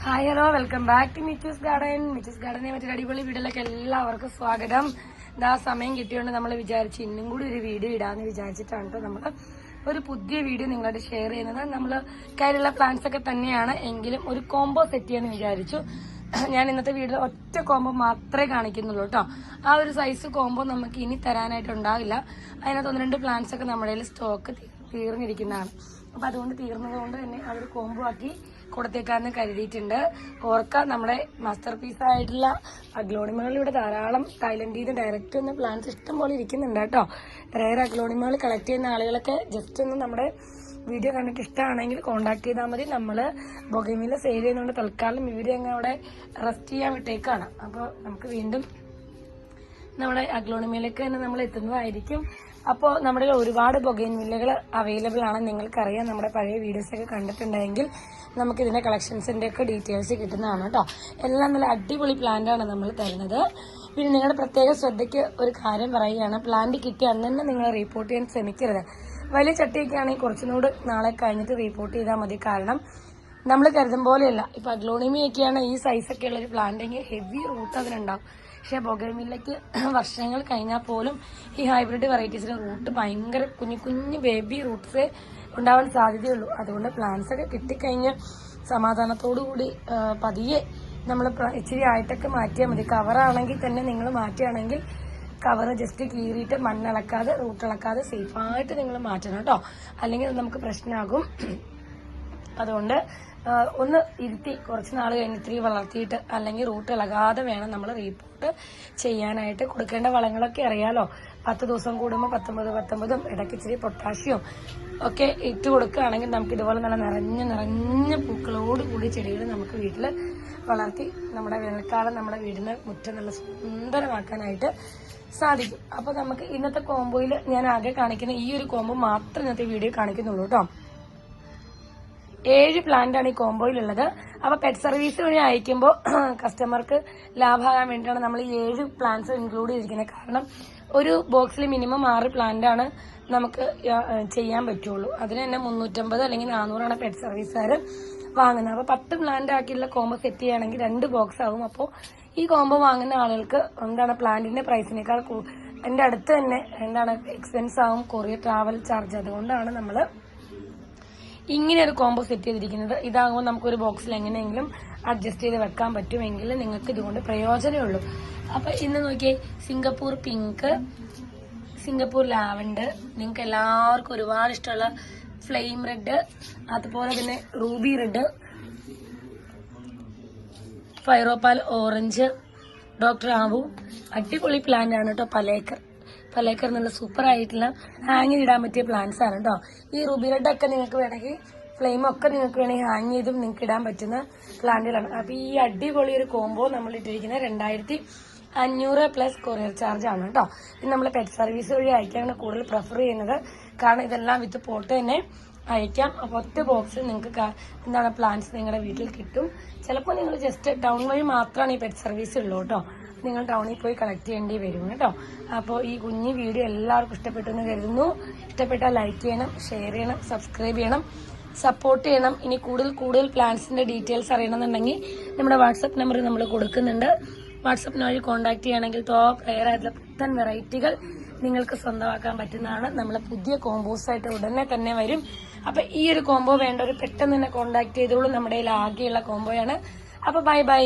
Hi hello welcome back to Michus ഗാർഡനെ മറ്റൊരു അടിപൊളി വീഡിയോയിലേക്ക് എല്ലാവർക്കും സ്വാഗതം. ഇതാ സമയം കിട്ടിയോണ്ട് നമ്മൾ വിചാരിച്ചു ഇന്നും കൂടി ഒരു വീഡിയോ ഇടാന്ന് വിചാരിച്ചിട്ടാണ് കേട്ടോ നമ്മൾ ഒരു പുതിയ വീഡിയോ നിങ്ങളോട് ഷെയർ ചെയ്യുന്നത്. നമ്മൾ കയ്യിലുള്ള പ്ലാന്റ്സ് ഒക്കെ തന്നെയാണ് എങ്കിലും ഒരു കോംബോ സെറ്റ് ചെയ്യാന്ന് വിചാരിച്ചു. ഞാൻ ഇന്നത്തെ വീഡിയോ ഒറ്റ കോംബോ മാത്രമേ കാണിക്കുന്നുള്ളൂ കേട്ടോ. ആ ഒരു സൈസ് കോംബോ നമുക്ക് ഇനി തരാനായിട്ട് ഉണ്ടാവില്ല. അതിനകത്ത് 1-2 പ്ലാന്റ്സ് ഒക്കെ നമ്മുടെ കയ്യിൽ സ്റ്റോക്ക് തീർന്നിരിക്കുന്നതാണ്. അപ്പൊ അതുകൊണ്ട് തീർന്നതുകൊണ്ട് തന്നെ ആ ഒരു കോംബോ ആക്കി കൊടുത്തേക്കാന്ന് കരുതിയിട്ടുണ്ട്. ഓർക്ക നമ്മുടെ മാസ്റ്റർ പീസ് ആയിട്ടുള്ള അഗ്ലോണിമകൾ ഇവിടെ ധാരാളം തായ്ലൻഡിൽ നിന്ന് ഡയറക്റ്റ് വന്ന പ്ലാന്റ്സ് ഇഷ്ടം പോലെ ഇരിക്കുന്നുണ്ട് കേട്ടോ. റയർ അഗ്ലോണിമകൾ കളക്ട് ചെയ്യുന്ന ആളുകളൊക്കെ ജസ്റ്റ് ഒന്ന് നമ്മുടെ വീഡിയോ കണ്ടിട്ട് ഇഷ്ടമാണെങ്കിൽ കോൺടാക്ട് ചെയ്താൽ മതി. നമ്മള് ബൊഗൈൻവില്ല സെയിൽ ചെയ്യുന്നതുകൊണ്ട് തൽക്കാലം വീഡിയോ അങ്ങ് അവിടെ റെസ്റ്റ് ചെയ്യാൻ വിട്ടേക്കാണ്. അപ്പോൾ നമുക്ക് വീണ്ടും നമ്മുടെ അഗ്ലോണിമയിലേക്ക് തന്നെ നമ്മൾ എത്തുന്നതായിരിക്കും. അപ്പോൾ നമ്മുടെ ഒരുപാട് ബൊഗൈൻവില്ലകൾ അവൈലബിൾ ആണ്. നിങ്ങൾക്കറിയാം, നമ്മുടെ പഴയ വീഡിയോസ് ഒക്കെ കണ്ടിട്ടുണ്ടെങ്കിൽ നമുക്ക് ഇതിന്റെ കളക്ഷൻസിന്റെ ഒക്കെ ഡീറ്റെയിൽസ് കിട്ടുന്നതാണ് കേട്ടോ. എല്ലാം നല്ല അടിപൊളി പ്ലാന്റ് ആണ് നമ്മൾ തരുന്നത്. പിന്നെ നിങ്ങളുടെ പ്രത്യേക ശ്രദ്ധയ്ക്ക് ഒരു കാര്യം പറയുകയാണ്, പ്ലാന്റ് കിട്ടിയ അന്ന് തന്നെ നിങ്ങൾ റിപ്പോർട്ട് ചെയ്യാൻ ശ്രമിക്കരുത്. വലിയ ചട്ടിയൊക്കെ ആണെങ്കിൽ കുറച്ചുകൂടെ നാളെ കഴിഞ്ഞിട്ട് റിപ്പോർട്ട് ചെയ്താൽ മതി. കാരണം നമ്മൾ കരുതും പോലെയല്ല. ഇപ്പൊ അഗ്ലോണിമയൊക്കെയാണ് ഈ സൈസൊക്കെ ഉള്ള ഒരു പ്ലാന്റെങ്കിൽ ഹെവി റൂട്ട് അതിനുണ്ടാവും. പക്ഷെ ബൊഗൈൻവില്ലയ്ക്ക് വർഷങ്ങൾ കഴിഞ്ഞാൽ പോലും ഈ ഹൈബ്രിഡ് വെറൈറ്റീസിന്റെ റൂട്ട് ഭയങ്കര കുഞ്ഞു കുഞ്ഞു ബേബി റൂട്ട്സേ ഉണ്ടാവാൻ സാധ്യതയുള്ളൂ. അതുകൊണ്ട് പ്ലാന്റ്സ് ഒക്കെ കിട്ടിക്കഴിഞ്ഞ് സമാധാനത്തോടുകൂടി പതിയെ നമ്മൾ ഇച്ചിരി ആയിട്ടൊക്കെ മാറ്റിയാൽ മതി. കവറാണെങ്കിൽ തന്നെ നിങ്ങൾ മാറ്റുകയാണെങ്കിൽ കവർ ജസ്റ്റ് കീറിയിട്ട് മണ്ണിളക്കാതെ റൂട്ടിളക്കാതെ സേഫായിട്ട് നിങ്ങൾ മാറ്റണം കേട്ടോ. അല്ലെങ്കിൽ അത് നമുക്ക് പ്രശ്നമാകും. അതുകൊണ്ട് ഒന്ന് ഇരുത്തി കുറച്ച് നാൾ കഴിഞ്ഞ് ഇത്തിരി വളർത്തിയിട്ട് അല്ലെങ്കിൽ റൂട്ട് ഇളകാതെ വേണം നമ്മൾ റീപ്പോർട്ട് ചെയ്യാനായിട്ട്. കൊടുക്കേണ്ട വളങ്ങളൊക്കെ അറിയാലോ. 10 ദിവസം കൂടുമ്പോൾ 19 ഇടയ്ക്ക് ഇച്ചിരി പൊട്ടാഷ്യം ഒക്കെ ഇട്ട് കൊടുക്കുകയാണെങ്കിൽ നമുക്ക് ഇതുപോലെ നല്ല നിറഞ്ഞ പൂക്കളോട് കൂടി ചെടികൾ നമുക്ക് വീട്ടിൽ വളർത്തി നമ്മുടെ വേനൽക്കാലം നമ്മുടെ വീടിന് മുറ്റം നല്ല സുന്ദരമാക്കാനായിട്ട് സാധിക്കും. അപ്പൊ നമുക്ക് ഇന്നത്തെ കോംബോയിൽ ഞാൻ ആകെ കാണിക്കുന്ന ഈ ഒരു കോംബോ മാത്രം ഇന്നത്തെ വീഡിയോ കാണിക്കുന്നുള്ളൂ കേട്ടോ. 7 പ്ലാന്റ് ആണ് ഈ കോംബോയിലുള്ളത്. അപ്പൊ പെറ്റ് സർവീസ് വഴി അയക്കുമ്പോൾ കസ്റ്റമർക്ക് ലാഭമാകാൻ വേണ്ടിയിട്ടാണ് നമ്മൾ ഈ 7 പ്ലാന്റ്സ് ഇൻക്ലൂഡ് ചെയ്തിരിക്കുന്നത്. കാരണം ഒരു ബോക്സിൽ മിനിമം 6 പ്ലാന്റ് ആണ് നമുക്ക് ചെയ്യാൻ പറ്റുള്ളൂ. അതിന് തന്നെ 350 അല്ലെങ്കിൽ 400 പെറ്റ് സർവീസുകാർ വാങ്ങുന്നത്. അപ്പൊ 10 പ്ലാന്റ് ആക്കിയുള്ള കോംബോ സെറ്റ് ചെയ്യുകയാണെങ്കിൽ 2 ബോക്സ് ആകും. അപ്പോൾ ഈ കോംബോ വാങ്ങുന്ന ആളുകൾക്ക് പ്ലാന്റിന്റെ പ്രൈസിനേക്കാൾ എന്റെ അടുത്ത് തന്നെ എക്സ്പെൻസ് ആവും കൊറിയർ ട്രാവൽ ചാർജ്. അതുകൊണ്ടാണ് നമ്മൾ ഇങ്ങനെ ഒരു കോംബോ സെറ്റ് ചെയ്തിരിക്കുന്നത്. ഇതാകുമ്പോൾ നമുക്കൊരു ബോക്സിൽ എങ്ങനെയെങ്കിലും അഡ്ജസ്റ്റ് ചെയ്ത് വെക്കാൻ പറ്റുമെങ്കിൽ നിങ്ങൾക്ക് ഇതുകൊണ്ട് പ്രയോജനമുള്ളൂ. അപ്പൊ ഇന്ന് നോക്കിയേ, സിംഗപ്പൂർ പിങ്ക്, സിംഗപ്പൂർ ലാവൻഡർ, നിങ്ങൾക്ക് എല്ലാവർക്കും ഒരുപാട് ഇഷ്ടമുള്ള ഫ്ലെയിം റെഡ്, അതുപോലെ തന്നെ റൂബി റെഡ്, ഫൈറോപാൽ ഓറഞ്ച്, ഡോക്ടർ ആവു, അടിപൊളി പ്ലാന്റ് ആണ് കേട്ടോ. പലേക്കർ നല്ല സൂപ്പർ ആയിട്ടുള്ള ഹാങ് ഇടാൻ പറ്റിയ പ്ലാന്റ്സ് ആണ് കേട്ടോ. ഈ റൂബി റെഡ് ഒക്കെ നിങ്ങൾക്ക് വേണമെങ്കിൽ ഫ്ലെയിം ഒക്കെ നിങ്ങൾക്ക് വേണമെങ്കിൽ ഹാങ് ചെയ്തും നിങ്ങൾക്ക് ഇടാൻ പറ്റുന്ന പ്ലാന്റുകളാണ്. അപ്പൊ ഈ അടിപൊളി ഒരു കോംബോ നമ്മൾ ഇട്ടിരിക്കുന്നത് 2500 പ്ലസ് കൊറിയർ ചാർജ് ആണ് കേട്ടോ. ഇത് നമ്മൾ പെറ്റ് സർവീസ് വഴി അയക്കാനാണ് കൂടുതൽ പ്രിഫർ ചെയ്യുന്നത്. കാരണം ഇതെല്ലാം വിത്ത് പോട്ട് തന്നെ അയക്കാം. അപ്പൊ ഒറ്റ ബോക്സിൽ നിങ്ങൾക്ക് പ്ലാന്റ്സ് നിങ്ങളുടെ വീട്ടിൽ കിട്ടും. ചിലപ്പോൾ നിങ്ങൾ ജസ്റ്റ് ടൗൺ വഴി മാത്രമാണ് ഈ പെറ്റ് സർവീസ് ഉള്ളൂ കേട്ടോ. നിങ്ങൾ ടൗണിൽ പോയി കളക്ട് ചെയ്യേണ്ടി വരും കേട്ടോ. അപ്പോൾ ഈ കുഞ്ഞു വീഡിയോ എല്ലാവർക്കും ഇഷ്ടപ്പെട്ടു എന്ന് കരുതുന്നു. ഇഷ്ടപ്പെട്ടാൽ ലൈക്ക് ചെയ്യണം, ഷെയർ ചെയ്യണം, സബ്സ്ക്രൈബ് ചെയ്യണം, സപ്പോർട്ട് ചെയ്യണം. ഇനി കൂടുതൽ പ്ലാൻസിന്റെ ഡീറ്റെയിൽസ് അറിയണമെന്നുണ്ടെങ്കിൽ നമ്മുടെ വാട്സപ്പ് നമ്പർ നമ്മൾ കൊടുക്കുന്നുണ്ട്. വാട്സപ്പിന് വഴി കോൺടാക്ട് ചെയ്യുകയാണെങ്കിൽ ടോപ്പ് റെയർ ആയിട്ടുള്ള പുത്തൻ വെറൈറ്റികൾ നിങ്ങൾക്ക് സ്വന്തമാക്കാൻ പറ്റുന്നതാണ്. നമ്മളെ പുതിയ കോംബോസ് ആയിട്ട് ഉടനെ തന്നെ വരും. അപ്പൊ ഈ ഒരു കോംബോ വേണ്ടവർ പെട്ടെന്ന് തന്നെ കോൺടാക്ട് ചെയ്തോളൂ. നമ്മുടെ കയ്യിൽ ആകെയുള്ള കോംബോയാണ്. അപ്പൊ ബൈ.